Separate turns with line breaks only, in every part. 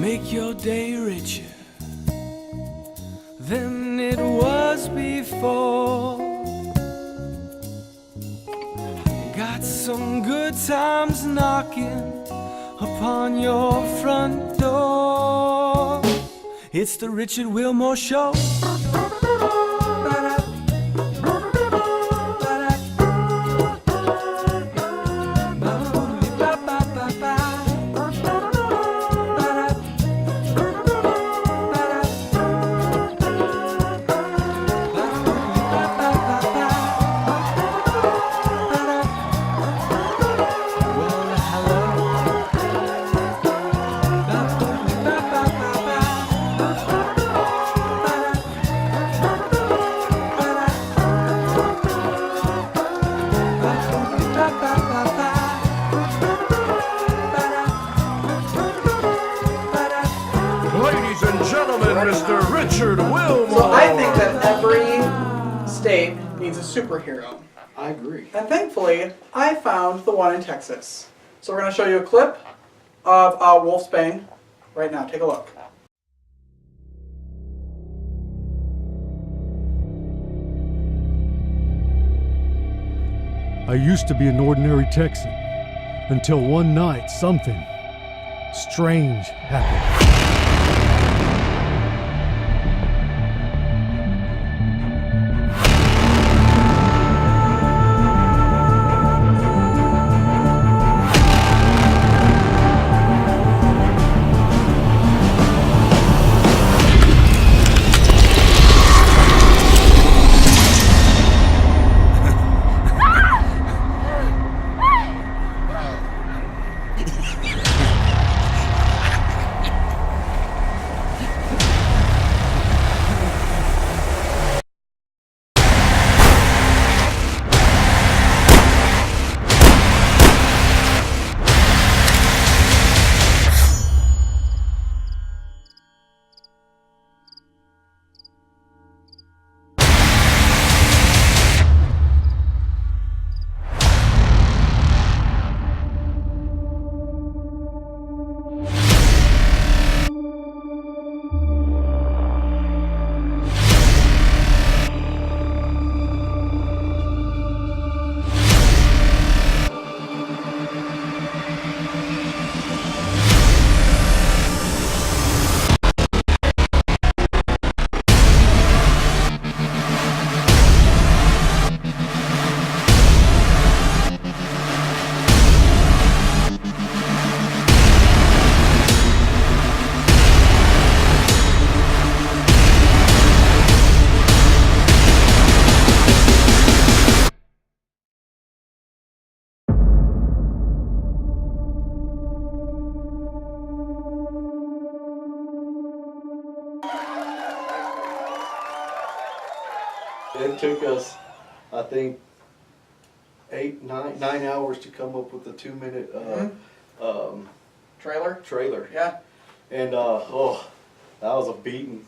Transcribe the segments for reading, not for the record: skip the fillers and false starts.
make your day richer than it was before. Got some good times knocking upon your front door. It's the Richard Wilmore Show.
Mr. Richard Wilmore.
So I think that every state needs a superhero.
I agree.
And thankfully, I found the one in Texas. So we're going to show you a clip of Wolfsbane right now. Take a look.
I used to be an ordinary Texan until one night something strange happened.
It took us, I think, 9 hours to come up with a 2-minute
Trailer? Yeah.
And oh, that was a beating.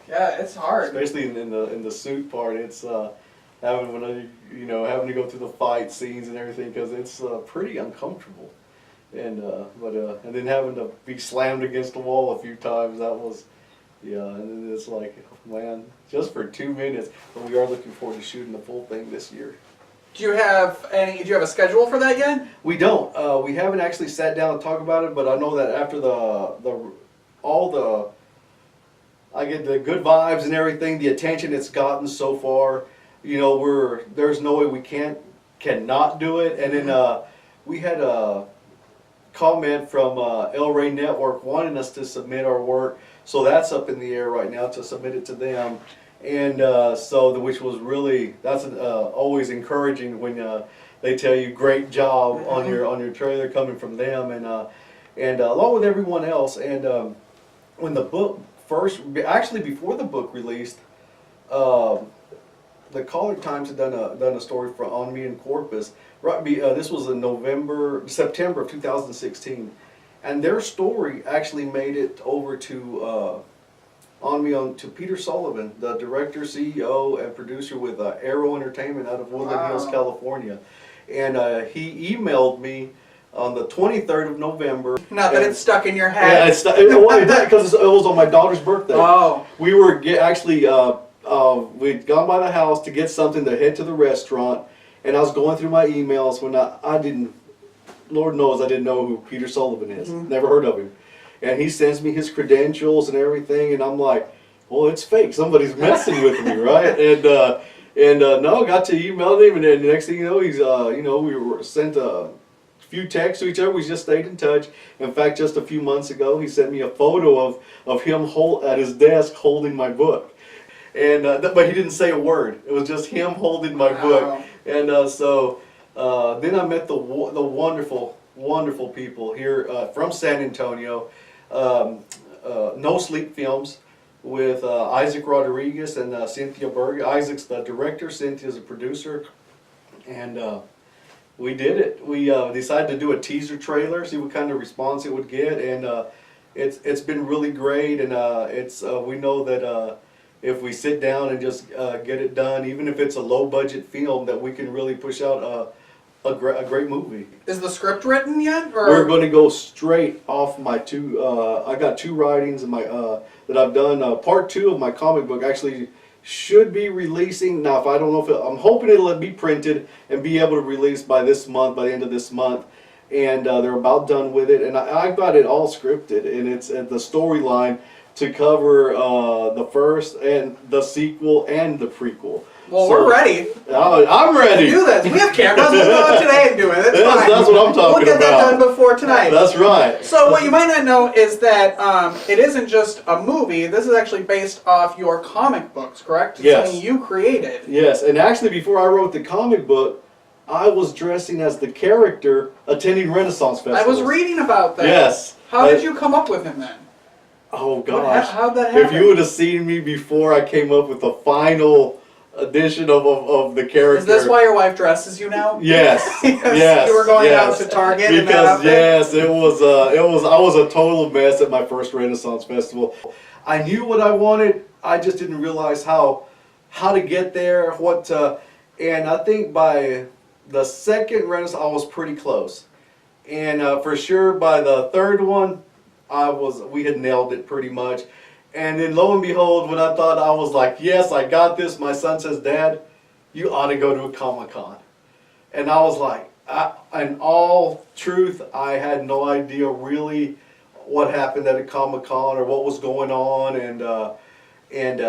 Yeah, it's hard.
Especially in the suit part. It's having to go through the fight scenes and everything, because it's pretty uncomfortable. And and then having to be slammed against the wall a few times, that was. Yeah, and then it's like, oh man, just for 2 minutes. But we are looking forward to shooting the full thing this year.
Do you have a schedule for that yet?
We don't. We haven't actually sat down and talked about it, but I know that after I get the good vibes and everything, the attention it's gotten so far, there's no way we cannot do it. And then we had a comment from El Rey Network wanting us to submit our work. So that's up in the air right now to submit it to them, and which was really, that's always encouraging when they tell you great job on your trailer coming from them, and along with everyone else. And when the book actually before the book released, the Caller Times had done a story on me in Corpus. Right, this was in September of 2016. And their story actually made it over to to Peter Sullivan, the director, CEO, and producer with Arrow Entertainment out of Woodland Hills, California. And he emailed me on the 23rd of November.
Not that it's stuck in your
Yeah,
head.
it did because it was on my daughter's birthday.
Oh.
We were we'd gone by the house to get something to head to the restaurant, and I was going through my emails when I didn't, Lord knows I didn't know who Peter Sullivan is. Never heard of him. And he sends me his credentials and everything, and I'm like, well, it's fake. Somebody's messing with me, right? And no, got to email him, and then the next thing you know, he's we were sent a few texts to each other. We just stayed in touch. In fact, just a few months ago, he sent me a photo of him at his desk holding my book, and but he didn't say a word. It was just him holding my book, and so then I met the wonderful people here from San Antonio. No Sleep Films with Isaac Rodriguez and Cynthia Berg. Isaac's the director, Cynthia's the producer, and we did it. We decided to do a teaser trailer, see what kind of response it would get, and it's been really great. And we know that if we sit down and just get it done, even if it's a low budget film, that we can really push out a great movie.
Is the script written yet? Or?
We're going to go straight off my two. I got two writings in my that I've done. Part 2 of my comic book actually should be releasing now. If I don't know if I'm hoping it'll be printed and be able to release by this month, by the end of this month. And they're about done with it. And I've got it all scripted, and it's the storyline to cover the first and the sequel and the prequel.
Well, we're ready.
I'm ready.
Do this. We have cameras. We'll go out today and do it. It's fine.
That's what I'm talking about.
We'll get that done before tonight.
That's right.
So what you might not know is that it isn't just a movie. This is actually based off your comic books, correct?
Yes.
Something you created.
Yes, and actually before I wrote the comic book, I was dressing as the character attending Renaissance festivals.
I was reading about that.
Yes.
How did you come up with him then?
Oh gosh.
How'd that happen?
If you would have seen me before I came up with the final edition of the character.
Is this why your wife dresses you now?
Yes. Yes.
You were going out to Target
because
and that outfit?
yes, I was a total mess at my first Renaissance festival. I knew what I wanted. I just didn't realize how to get there, and I think by the second Renaissance I was pretty close. And for sure by the third one we had nailed it pretty much. And then lo and behold, when I thought I was like, yes, I got this, my son says, Dad, you ought to go to a Comic-Con. And I was like, in all truth, I had no idea really what happened at a Comic-Con or what was going on. And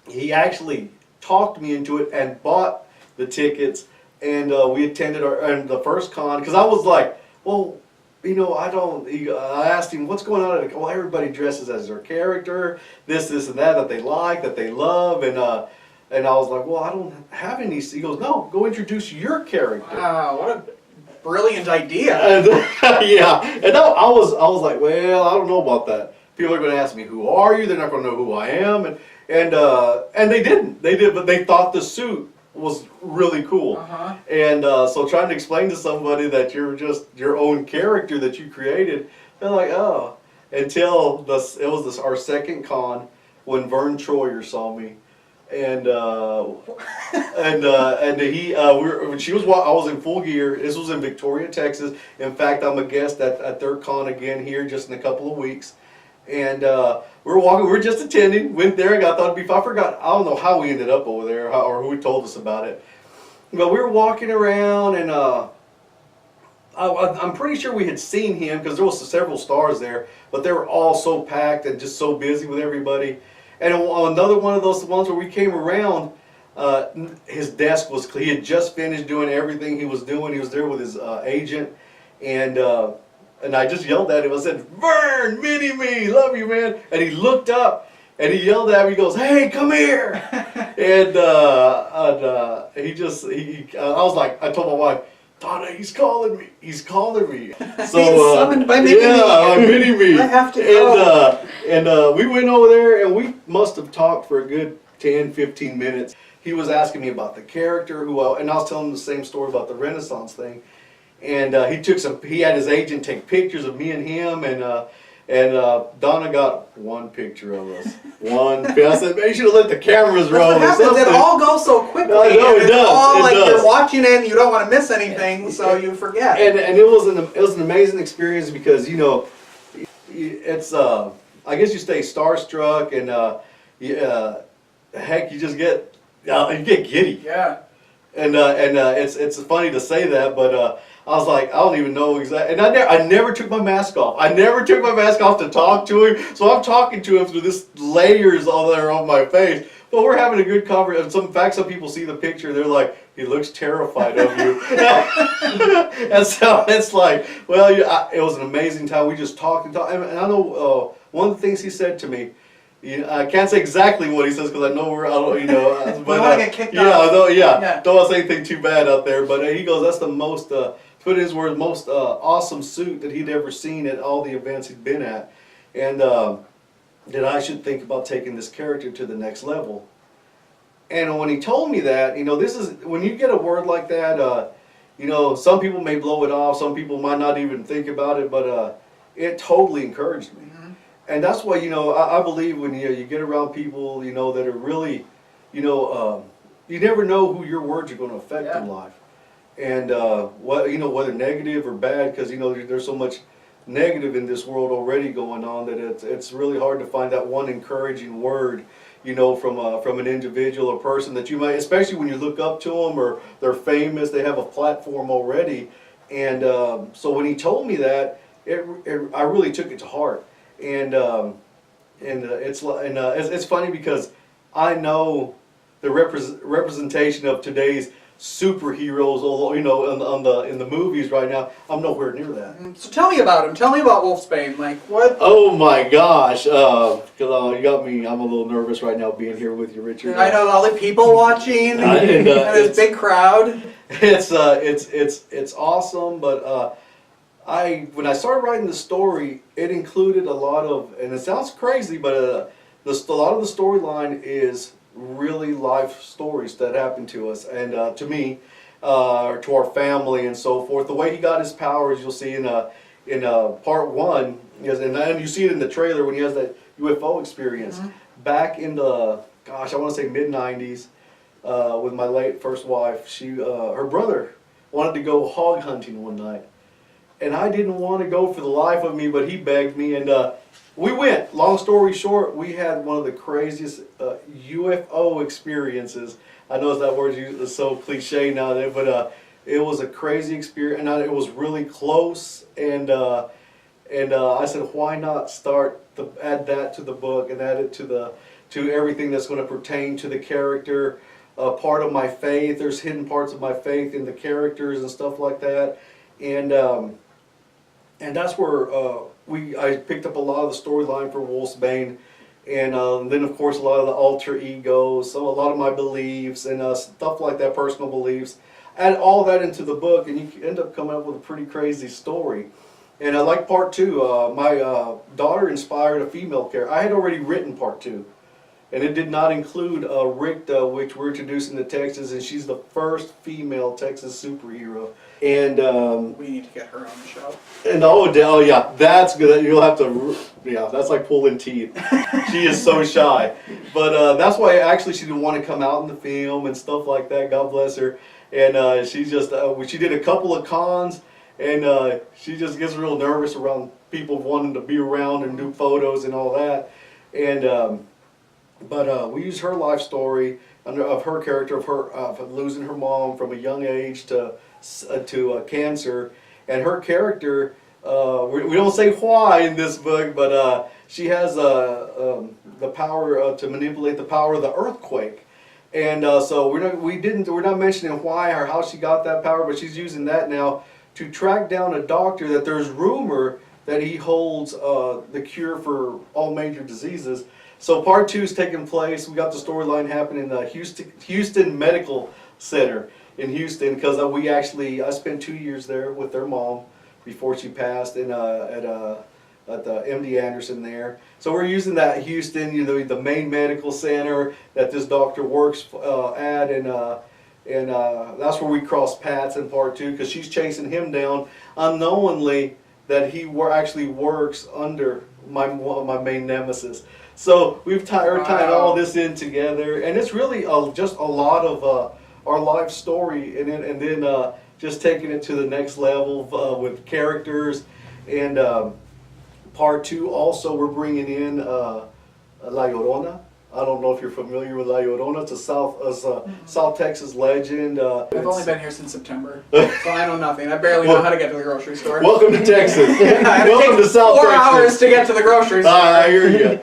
he actually talked me into it and bought the tickets. And we attended the first con, because I was like, well, I asked him, what's going on? Well, everybody dresses as their character, this, and that they like, that they love. And I was like, well, I don't have any. He goes, no, go introduce your character.
Wow, what a brilliant idea.
And, yeah. And I was like, well, I don't know about that. People are going to ask me, who are you? They're not going to know who I am. And they didn't. They did, but they thought the suit was really cool. And so trying to explain to somebody that you're just your own character that you created, they're like, oh. Until it was our second con when Vern Troyer saw me, and I was in full gear. This was in Victoria, Texas. In fact, I'm a guest at their con again here just in a couple of weeks. And we were just attending, went there, and I thought it'd be fun. I forgot, I don't know how we ended up over there or who told us about it. But we were walking around, and I'm pretty sure we had seen him because there was several stars there, but they were all so packed and just so busy with everybody. And on another one of those ones where we came around, his desk he had just finished doing everything he was doing. He was there with his agent, and I just yelled at him. I said, Vern, mini-me, love you, man. And he looked up, and he yelled at me. He goes, hey, come here. And I was like, I told my wife, Donna, he's calling me. He's calling me. So,
he's summoned by mini-me.
Yeah, mini-me.
I have to go.
And we went over there, and we must have talked for a good 10, 15 minutes. He was asking me about the character, and I was telling him the same story about the Renaissance thing. And he had his agent take pictures of me and him, and And Donna got one picture of us. One. I said, man, you should have let the cameras roll.
What
or
happens,
something.
it all goes so quickly.
No, it
and
does,
It's all
it
like
does.
you're watching it and you don't want to miss anything, so you forget.
And it was an amazing experience because it's I guess you stay starstruck and heck, you just get giddy.
Yeah.
And it's funny to say that, but I was like, I don't even know exactly. And I never took my mask off. I never took my mask off to talk to him. So I'm talking to him through this layers all there on my face. But we're having a good conversation. In fact, some people see the picture, they're like, he looks terrified of you. And so it's like, well, it was an amazing time. We just talked and talked. And I know one of the things he said to me, I can't say exactly what he says because I know I don't,
But I want to get kicked
yeah,
off.
yeah, don't want to say anything too bad out there. But he goes, that's the most, to put his words, most awesome suit that he'd ever seen at all the events he'd been at, and that I should think about taking this character to the next level. And when he told me that, this is when you get a word like that. Some people may blow it off, some people might not even think about it, but it totally encouraged me. And that's why, I believe when you get around people, that are really, you never know who your words are going to affect in life. And, whether negative or bad, because, there's so much negative in this world already going on that it's really hard to find that one encouraging word, from an individual or person that you might, especially when you look up to them or they're famous, they have a platform already. And so when he told me that, I really took it to heart. And it's funny because I know the representation of today's superheroes, although in the movies right now, I'm nowhere near that.
So tell me about him. Tell me about Wolfsbane. Like what?
Oh my gosh! Because you got me. I'm a little nervous right now being here with you, Richard.
I know all the people watching and this big crowd.
It's awesome, but. When I started writing the story, it included a lot of, and it sounds crazy, but a lot of the storyline is really life stories that happened to us and to me, to our family and so forth. The way he got his powers, you'll see in part one, and you see it in the trailer when he has that UFO experience back in the, gosh, I want to say mid-90s, with my late first wife. Her brother wanted to go hog hunting one night. And I didn't want to go for the life of me, but he begged me, and we went. Long story short, we had one of the craziest UFO experiences. I know that word is so cliche now, but it was a crazy experience, and it was really close. And I said, why not add that to the book and add it to everything that's going to pertain to the character, part of my faith. There's hidden parts of my faith in the characters and stuff like that, and that's where I picked up a lot of the storyline for Wolfsbane, and then of course a lot of the alter egos, so a lot of my beliefs and stuff like that, personal beliefs. Add all that into the book, and you end up coming up with a pretty crazy story. And I like part two. My daughter inspired a female character. I had already written part two, and it did not include Ricta, which we're introducing to Texas, and she's the first female Texas superhero. And
We need to get her on the show.
and oh yeah, that's good. You'll have to, yeah, that's like pulling teeth. She is so shy, but that's why actually she didn't want to come out in the film and stuff like that. God bless her. And she just she did a couple of cons, and she just gets real nervous around people wanting to be around and do photos and all that. And but we use her life story of her character, of losing her mom from a young age to cancer, and her character. We don't say why in this book, but she has the power to manipulate the power of the earthquake, and so we're not mentioning why or how she got that power, but she's using that now to track down a doctor that there's rumor that he holds the cure for all major diseases. So part two is taking place. We got the storyline happening in the Houston Medical Center in Houston, because I spent 2 years there with their mom before she passed, and at the MD Anderson there. So we're using that Houston, the main medical center that this doctor works at, and that's where we cross paths in part two, because she's chasing him down unknowingly. that he actually works under my main nemesis. So we're tying all this in together, and it's really just a lot of our life story, and then just taking it to the next level with characters. And part 2 also we're bringing in La Llorona. I don't know if you're familiar with La Llorona. It's a South Texas legend.
I've only been here since September, so I know nothing. I barely know how to get to the grocery store.
Welcome to Texas. Welcome to South
4
Texas.
hours to get to the grocery store.
I hear you.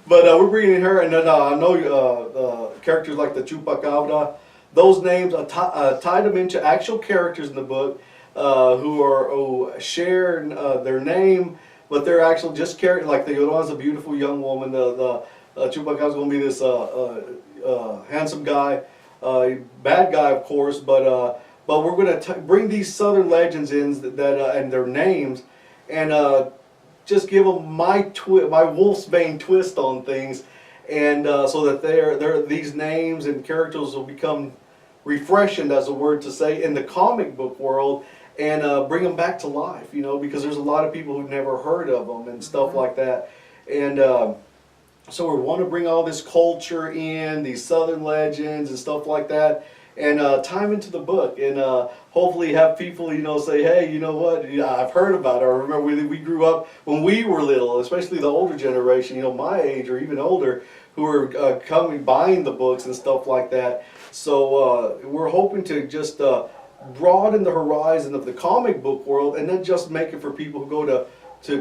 But we're bringing her, and then I know characters like the Chupacabra. Those names, tied them into actual characters in the book who share their name, but they're actual just characters. Like the Llorona's a beautiful young woman. The Chupacabra's going to be this handsome guy, bad guy of course, but we're going to bring these southern legends in that and their names, and just give them my Wolfsbane twist on things, and so that these names and characters will become refreshing, as a word to say, in the comic book world, and bring them back to life, because there's a lot of people who've never heard of them and stuff like that, and so we want to bring all this culture in, these southern legends and stuff like that, and tie them into the book, and hopefully have people, say, hey, you know what, I've heard about it. I remember we grew up when we were little, especially the older generation, my age or even older, who were buying the books and stuff like that. So we're hoping to just broaden the horizon of the comic book world, and not just make it for people who go to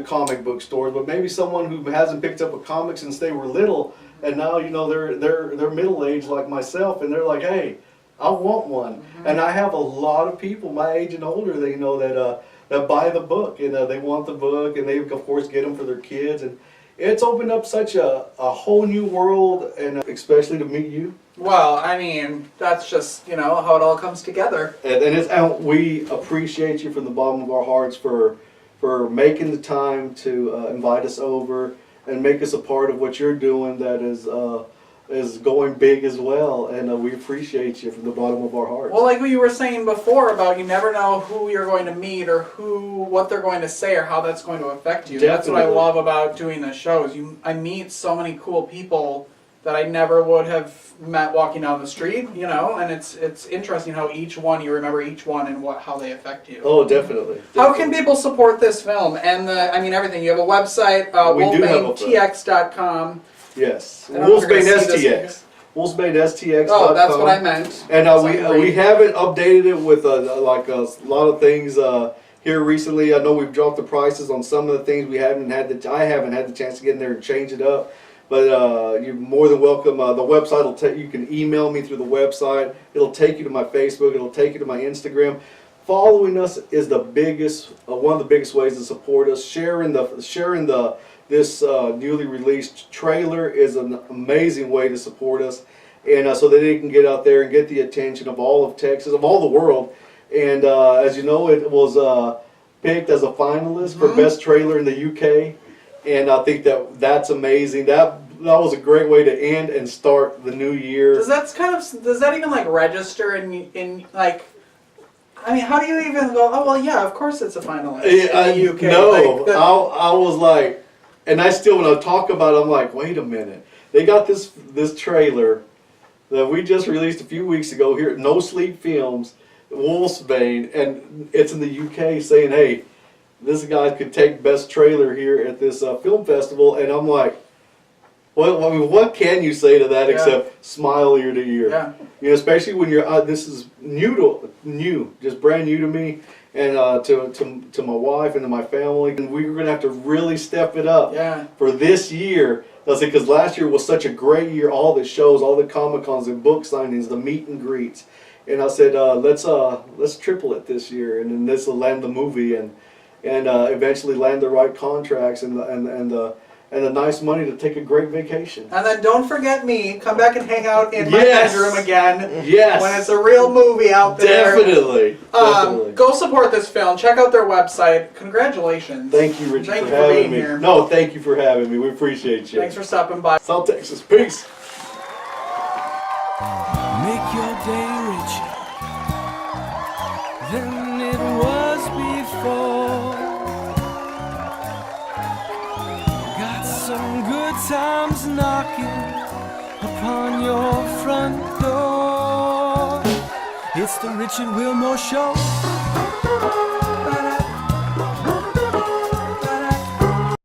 comic book stores, but maybe someone who hasn't picked up a comic since they were little, and now they're middle aged like myself, and they're like, hey, I want one. And I have a lot of people my age and older that buy the book, and they want the book, and they of course get them for their kids, and it's opened up such a whole new world, and especially to meet you.
Well, I mean, that's just, how it all comes together.
And we appreciate you from the bottom of our hearts for making the time to invite us over and make us a part of what you're doing that is going big as well, and we appreciate you from the bottom of our hearts.
Well, like what you were saying before about you never know who you're going to meet or what they're going to say or how that's going to affect you.
Definitely.
That's what I love about doing the shows. I meet so many cool people that I never would have met walking down the street, and it's interesting how you remember each one and how they affect you.
Oh, definitely.
How can people support this film and everything? You have a website, wolfbanetx.com.
Yes,
I don't know if you're
Wolfsbane
gonna see this
STX. WolfsbaneSTX.com.
Oh, that's what I meant.
And we haven't updated it with a lot of things here recently. I know we've dropped the prices on some of the things. I haven't had the chance to get in there and change it up. But you're more than welcome. The website you can email me through the website. It'll take you to my Facebook. It'll take you to my Instagram. Following us is the biggest, one of the biggest ways to support us. Sharing this newly released trailer is an amazing way to support us, and so that they can get out there and get the attention of all of Texas, of all the world. And as you know, it was picked as a finalist for Best Trailer in the UK, and I think that's amazing. That was a great way to end and start the new year.
Does that even register in like? I mean, how do you even go? Oh well, yeah, of course it's a finalist in the UK.
No, I was like, and I still, when I talk about it, I'm like, wait a minute. They got this trailer that we just released a few weeks ago here at No Sleep Films, Wolfsbane, and it's in the UK saying, hey, this guy could take best trailer here at this film festival, and I'm like, well, I mean, what can you say to that except smile ear to ear?
Yeah.
Especially when you're this is just brand new to me, and to my wife and to my family, and we're gonna have to really step it up for this year. Because last year was such a great year, all the shows, all the Comic-Cons and book signings, the meet and greets, and I said let's triple it this year, and then this will land the movie and eventually land the right contracts and the nice money to take a great vacation.
And then don't forget me. Come back and hang out in my bedroom again.
Yes.
When it's a real movie out there.
Definitely.
Go support this film. Check out their website. Congratulations.
Thank you, Richard,
Thank
for
you for
having
being
me.
here.
No, thank you for having me. We appreciate you.
Thanks for stopping by.
South Texas. Peace.
Make your day richer than it was before. some good times knocking upon your front door. It's the Richard Wilmore Show.